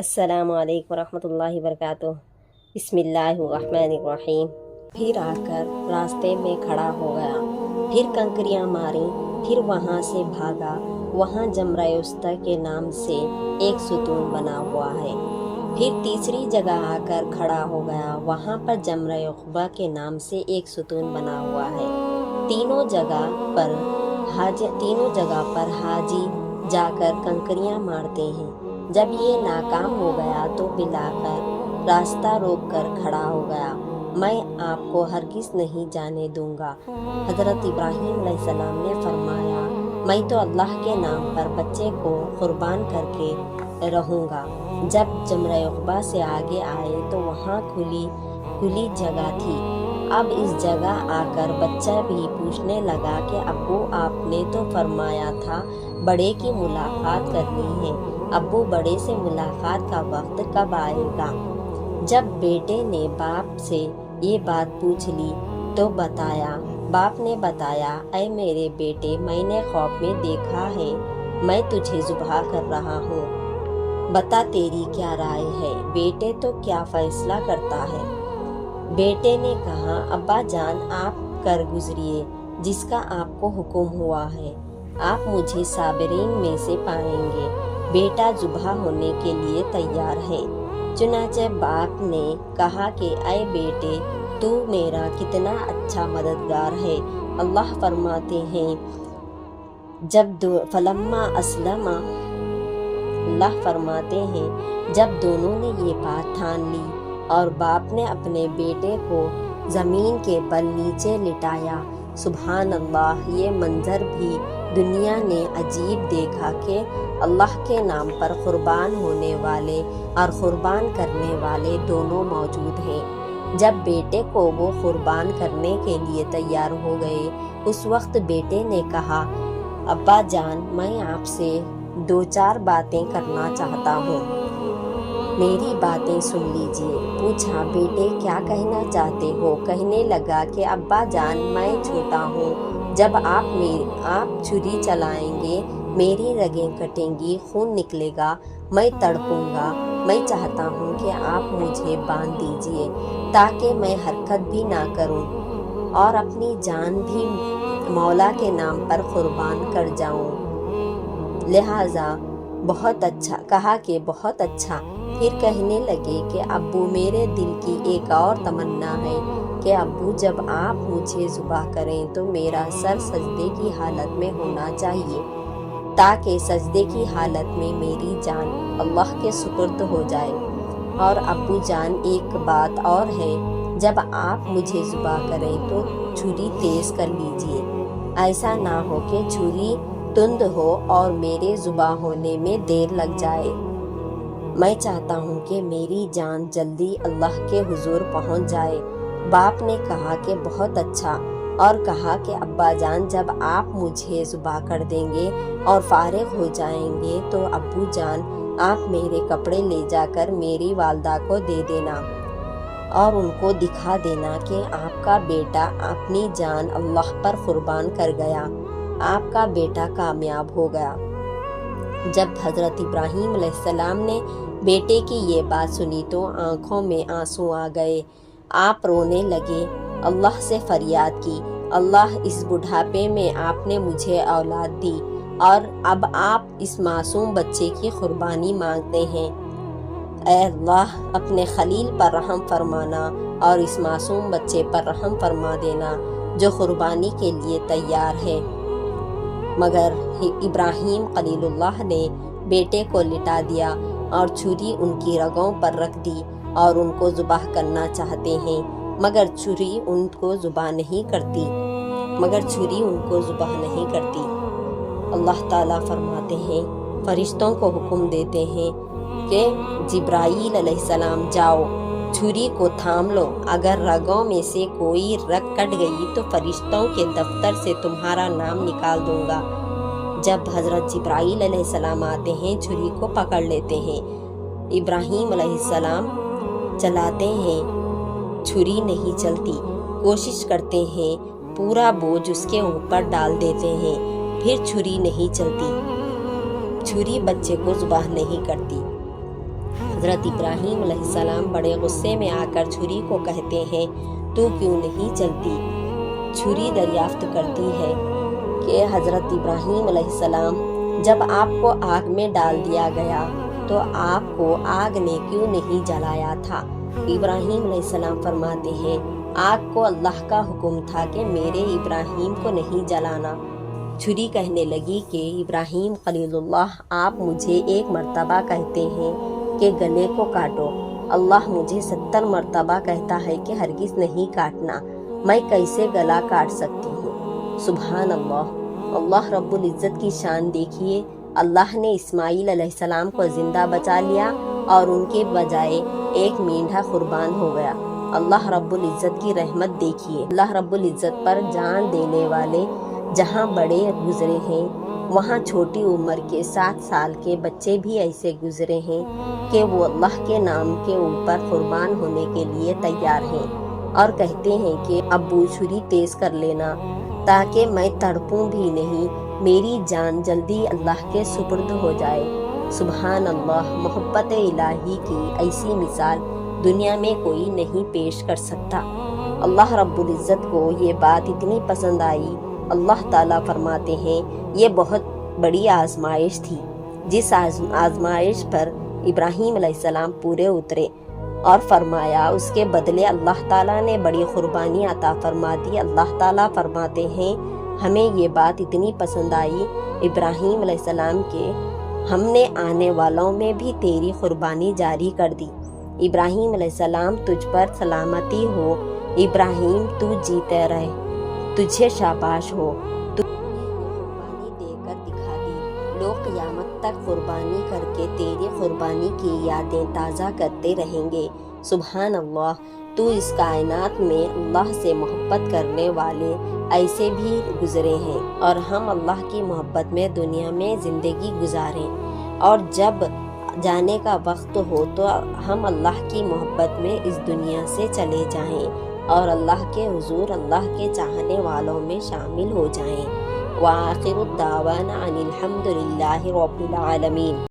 السلام علیکم ورحمۃ اللہ وبرکاتہ۔ بسم اللہ الرحمن الرحیم۔ پھر آ کر راستے میں کھڑا ہو گیا، پھر کنکریاں ماریں، پھر وہاں سے بھاگا۔ وہاں جمرہ وسطیٰ کے نام سے ایک ستون بنا ہوا ہے۔ پھر تیسری جگہ آ کر کھڑا ہو گیا، وہاں پر جمرہ عقبہ کے نام سے ایک ستون بنا ہوا ہے۔ تینوں جگہ پر حاجی جا کر کنکریاں مارتے ہیں۔ جب یہ ناکام ہو گیا تو بلا کر راستہ روک کر کھڑا ہو گیا، میں آپ کو ہرگز نہیں جانے دوں گا۔ حضرت ابراہیم علیہ السلام نے فرمایا، میں تو اللہ کے نام پر بچے کو قربان کر کے رہوں گا۔ جب جمرہ عقبہ سے آگے آئے تو وہاں کھلی جگہ تھی۔ اب اس جگہ آ کر بچہ بھی پوچھنے لگا کہ ابو آپ نے تو فرمایا تھا بڑے کی ملاقات کرنی ہے، ابو بڑے سے ملاقات کا وقت کب آئے گا؟ جب بیٹے نے باپ سے یہ بات پوچھ لی تو باپ نے بتایا، اے میرے بیٹے، میں نے خواب میں دیکھا ہے میں تجھے ذبح کر رہا ہوں، بتا تیری کیا رائے ہے؟ بیٹے تو کیا فیصلہ کرتا ہے؟ بیٹے نے کہا، ابا جان آپ کر گزریے جس کا آپ کو حکم ہوا ہے، آپ مجھے صابرین میں سے پائیں گے۔ بیٹا ذبح ہونے کے لیے تیار ہے۔ چنانچہ باپ نے کہا کہ اے بیٹے، تو میرا کتنا اچھا مددگار ہے۔ اللہ فرماتے ہیں جب دونوں نے یہ بات ٹھان لی اور باپ نے اپنے بیٹے کو زمین کے بل نیچے لٹایا، سبحان اللہ، یہ منظر بھی دنیا نے عجیب دیکھا کہ اللہ کے نام پر قربان ہونے والے اور قربان کرنے والے دونوں موجود ہیں۔ جب بیٹے کو وہ قربان کرنے کے لیے تیار ہو گئے، اس وقت بیٹے نے کہا، ابا جان، میں آپ سے 2-4 باتیں کرنا چاہتا ہوں، میری باتیں سن لیجئے۔ پوچھا، بیٹے کیا کہنا چاہتے ہو؟ کہنے لگا کہ ابا جان، میں چھوٹا ہوں، جب آپ چھری چلائیں گے میری رگیں کٹیں گی، خون نکلے گا، میں تڑپوں گا۔ میں چاہتا ہوں کہ آپ مجھے باندھ دیجئے تاکہ میں حرکت بھی نہ کروں اور اپنی جان بھی مولا کے نام پر قربان کر جاؤں۔ لہٰذا بہت اچھا۔ پھر کہنے لگے کہ ابو، میرے دل کی ایک اور تمنا ہے کہ ابو جب آپ مجھے ذبح کریں تو میرا سر سجدے کی حالت میں ہونا چاہیے تاکہ سجدے کی حالت میں میری جان اللہ کے سپرد ہو جائے۔ اور ابو جان، ایک بات اور ہے، جب آپ مجھے ذبح کریں تو چھری تیز کر لیجئے، ایسا نہ ہو کہ چھری تند ہو اور میرے ذبح ہونے میں دیر لگ جائے۔ میں چاہتا ہوں کہ میری جان جلدی اللہ کے حضور پہنچ جائے۔ باپ نے کہا کہ بہت اچھا، اور کہا کہ ابا جان، جب آپ مجھے ذبح کر دیں گے اور فارغ ہو جائیں گے تو ابو جان، آپ میرے کپڑے لے جا کر میری والدہ کو دے دینا اور ان کو دکھا دینا کہ آپ کا بیٹا اپنی جان اللہ پر قربان کر گیا، آپ کا بیٹا کامیاب ہو گیا۔ جب حضرت ابراہیم علیہ السلام نے بیٹے کی یہ بات سنی تو آنکھوں میں آنسو آ گئے، آپ رونے لگے، اللہ سے فریاد کی، اللہ، اس بڑھاپے میں آپ نے مجھے اولاد دی اور اب آپ اس معصوم بچے کی قربانی مانگتے ہیں۔ اے اللہ، اپنے خلیل پر رحم فرمانا اور اس معصوم بچے پر رحم فرما دینا جو قربانی کے لیے تیار ہے۔ مگر ابراہیم خلیل اللہ نے بیٹے کو لٹا دیا اور چھری ان کی رگوں پر رکھ دی اور ان کو ذبح کرنا چاہتے ہیں، مگر چھری ان کو ذبح نہیں کرتی۔ اللہ تعالیٰ فرماتے ہیں، فرشتوں کو حکم دیتے ہیں کہ جبرائیل علیہ السلام، جاؤ، چھری کو تھام لو، اگر رگوں میں سے کوئی رگ کٹ گئی تو فرشتوں کے دفتر سے تمہارا نام نکال دوں گا۔ جب حضرت جبرائیل علیہ السلام آتے ہیں، چھری کو پکڑ لیتے ہیں، ابراہیم علیہ السلام چلاتے ہیں، چھری نہیں چلتی، کوشش کرتے ہیں، پورا بوجھ اس کے اوپر ڈال دیتے ہیں، پھر چھری نہیں چلتی، چھری بچے کو ذبح نہیں کرتی۔ حضرت ابراہیم علیہ السلام بڑے غصے میں آ کر چھری کو کہتے ہیں تو کیوں نہیں چلتی؟ چھری دریافت کرتی ہے کہ حضرت ابراہیم علیہ السلام جب آپ کو آگ میں ڈال دیا گیا تو آپ کو آگ نے کیوں نہیں جلایا تھا؟ ابراہیم علیہ السلام فرماتے ہیں آگ کو اللہ کا حکم تھا کہ میرے ابراہیم کو نہیں جلانا۔ چھری کہنے لگی کہ ابراہیم خلیل اللہ، آپ مجھے ایک مرتبہ کہتے ہیں کہ گلے کو کاٹو، اللہ مجھے 70 مرتبہ کہتا ہے کہ ہرگز نہیں کاٹنا، میں کیسے گلا کاٹ سکتی ہوں؟ سبحان اللہ۔ اللہ رب العزت کی شان دیکھیے، اللہ نے اسماعیل علیہ السلام کو زندہ بچا لیا اور ان کے بجائے ایک مینڈھا قربان ہو گیا۔ اللہ رب العزت کی رحمت دیکھیے، اللہ رب العزت پر جان دینے والے جہاں بڑے گزرے ہیں وہاں چھوٹی عمر کے 7 سال کے بچے بھی ایسے گزرے ہیں کہ وہ اللہ کے نام کے اوپر قربان ہونے کے لیے تیار ہیں اور کہتے ہیں کہ ابو چھری تیز کر لینا تاکہ میں تڑپوں بھی نہیں، میری جان جلدی اللہ کے سپرد ہو جائے۔ سبحان اللہ۔ محبت الہی کی ایسی مثال دنیا میں کوئی نہیں پیش کر سکتا۔ اللہ رب العزت کو یہ بات اتنی پسند آئی، اللہ تعالیٰ فرماتے ہیں یہ بہت بڑی آزمائش تھی، جس آزمائش پر ابراہیم علیہ السلام پورے اترے اور فرمایا اس کے بدلے اللہ تعالیٰ نے بڑی قربانی عطا فرما دی۔ اللہ تعالیٰ فرماتے ہیں ہمیں یہ بات اتنی پسند آئی ابراہیم علیہ السلام کے، ہم نے آنے والوں میں بھی تیری قربانی جاری کر دی۔ ابراہیم علیہ السلام تجھ پر سلامتی ہو، ابراہیم تو جیتے رہے، تجھے شاباش ہو، تو قربانی دے کر دکھا دی، لوگ قیامت تک قربانی کر کے تیری قربانی کی یادیں تازہ کرتے رہیں گے۔ سبحان اللہ۔ تو اس کائنات میں اللہ سے محبت کرنے والے ایسے بھی گزرے ہیں اور ہم اللہ کی محبت میں دنیا میں زندگی گزاریں، اور جب جانے کا وقت ہو تو ہم اللہ کی محبت میں اس دنیا سے چلے جائیں اور اللہ کے حضور اللہ کے چاہنے والوں میں شامل ہو جائیں۔ وآخر الدعوانا ان الحمد للہ رب العالمین۔